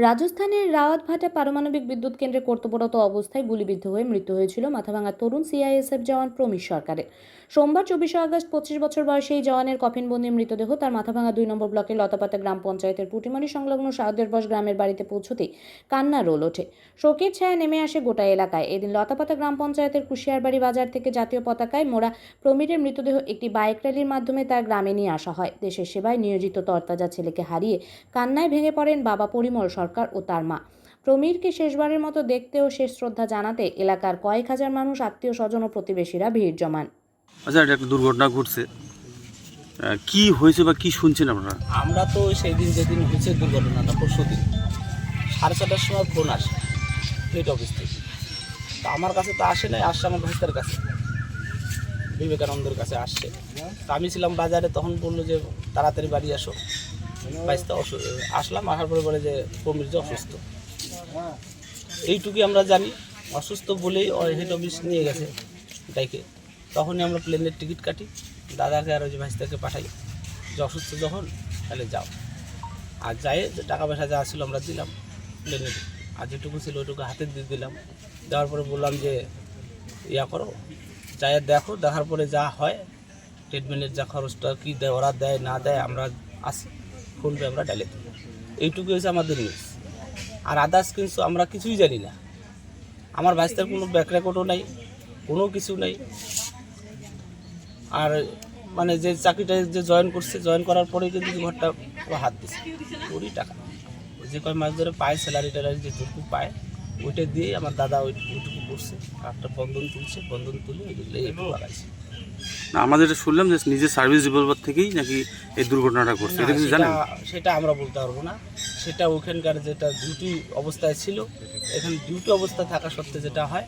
রাজস্থানের রাওয়াতভাটা পারমাণবিক বিদ্যুৎ কেন্দ্রে কর্তব্যরত অবস্থায় গুলিবিদ্ধ হয়ে মৃত্যু হয়েছিল মাথাভাঙা তরুণ সিআইএসএফ জওয়ান প্রমিশ সরকারের। সোমবার 24 আগস্ট 25 বছর বয়সী এই জওয়ানের কফিনবন্দি মৃতদেহ তার মাথাভাঙা 2 নম্বর ব্লকের লতাপাতা গ্রাম পঞ্চায়েতের পুটিমারি সংলগ্ন সাউদেরবশ গ্রামের বাড়িতে পৌঁছতেই কান্না রোল ওঠে। শোকের ছায়া নেমে আসে গোটা এলাকায়। এদিন লতাপাতা গ্রাম পঞ্চায়েতের কুশিয়ারবাড়ি বাজার থেকে জাতীয় পতাকায় মোড়া প্রমীরের মৃতদেহ একটি বাইক র্যালির মাধ্যমে তার গ্রামে নিয়ে আসা হয়। দেশের সেবায় নিয়োজিত তরতাজা ছেলেকে হারিয়ে কান্নায় ভেঙে পড়েন বাবা পরিমল সরকার ও তার মা। প্রমীরকে শেষবারের মতো দেখতে ও শেষ শ্রদ্ধা জানাতে এলাকার কয়েক হাজার মানুষ, আত্মীয় স্বজন ও প্রতিবেশীরা ভিড় জমান। আচ্ছা, এটা একটা দুর্ঘটনা ঘটছে, কি হয়েছে বা কি শুনছেন আপনারা? আমরা তো সেই দিন যেদিন হয়েছে দুর্ঘটনাটা, পরশু দিন 4:30টার সময় ফোন আসে হেড অফিস থেকে। তো আমার কাছে তো আসে নাই, আসছে আমার ভাইস্তার কাছে, বিবেকানন্দের কাছে আসছে। তো আমি ছিলাম বাজারে, তখন বললো যে তাড়াতাড়ি বাড়ি আসো। ভাইস্তা আসলাম, আসার পরে বলে যে প্রমীর যে অসুস্থ। এইটুকুই আমরা জানি, অসুস্থ বলেই হেড অফিস নিয়ে গেছে ডাইকে। তখনই আমরা প্লেনের টিকিট কাটি, দাদাকে আর ওই যে ভাইস্তাকে পাঠাই যে অসুস্থ যখন তাহলে যাও। আর যাই যে টাকা পয়সা যা ছিল আমরা দিলাম প্লেনের, আর যেটুকু ছিল ওইটুকু হাতে দিয়ে দিলাম। দেওয়ার পরে বললাম যে ইয়া করো, যাই দেখো, দেখার পরে যা হয় ট্রিটমেন্টের যা খরচটা কী দেয়, ওরা দেয় না দেয় আমরা আসি, ফোনপে আমরা ডাইলে দিই। এইটুকু হয়েছে আমাদের নিউজ। আর আদার্স কিন্তু আমরা কিছুই জানি না। আমার ভাইস্তার কোনো ব্যাক রেকর্ডও নাই, কোনো কিছু নেই। আর মানে যে চাকরিটা যে জয়েন করছে, জয়েন করার পরেই কিন্তু ঘরটা হাত দিচ্ছে কোটি টাকা। যে কয় মাস ধরে পায় স্যালারি ট্যালারি যেটুকু পায় ওইটা দিয়েই আমার দাদা ওইটুকু করছে। একটা বন্ধন তুলছে, বন্ধন তুলে এইটুকু লাগাইছে। আমাদের শুনলাম যে নিজের সার্ভিস রিভলভার থেকেই নাকি এই দুর্ঘটনাটা ঘটছে, এটা কিছু জানেন? সেটা আমরা বলতে পারবো না। সেটা ওখানকার যেটা ডিউটি অবস্থায় ছিল, এখানে ডিউটি অবস্থায় থাকা সত্ত্বে যেটা হয়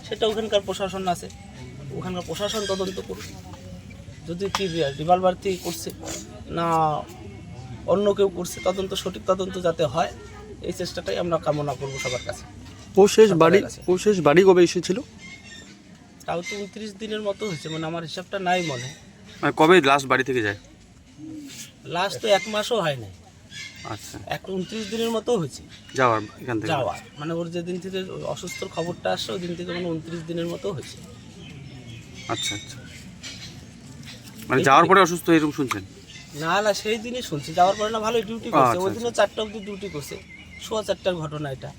সেটা ওখানকার প্রশাসন আছে, ওখানকার প্রশাসন তদন্ত করুক। যদি কি রিভলভার থেকে করছে না অন্য কেউ করছে, তদন্ত সঠিক তদন্ত যাতে হয় এই চেষ্টাটাই আমরা কামনা করবো সবার কাছে। ও শেষ বাড়ি কবে এসেছিল? তাও তো 29 দিনের মতো হয়েছে, মানে আমার হিসাবটা নাই মনে। মানে কবে লাস্ট বাড়ি থেকে যায়? লাস্ট তো 1 মাসও হয় নাই। আচ্ছা, 29 দিনের মতো হয়েছে যাওয়ার এখান থেকে যাওয়ার, মানে ওর যেদিন থেকে অসুস্থর খবরটা আসছে ওই দিন থেকে মানে 29 দিনের মতো হয়েছে। আচ্ছা আচ্ছা, মানে যাওয়ার পরে অসুস্থ এরকম শুনছেন? না না, সেই দিনই শুনছি, যাওয়ার পরে না ভালোই ডিউটি করছে। আচ্ছা, ওই দিনও 4টা অবধি ডিউটি করছে। 4:15টার ঘটনা এটা,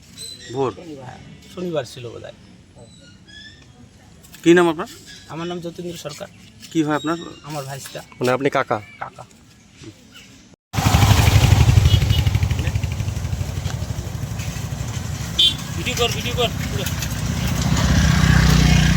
ভোর। হ্যাঁ শনিবার ছিল বোধহয়। কী নাম আপনার? আমার নাম যতীন্দ্র সরকার। কি হয় আপনার? আমার ভাইস্তা, মানে আপনি কাকা? কাকা। ভিডিও কর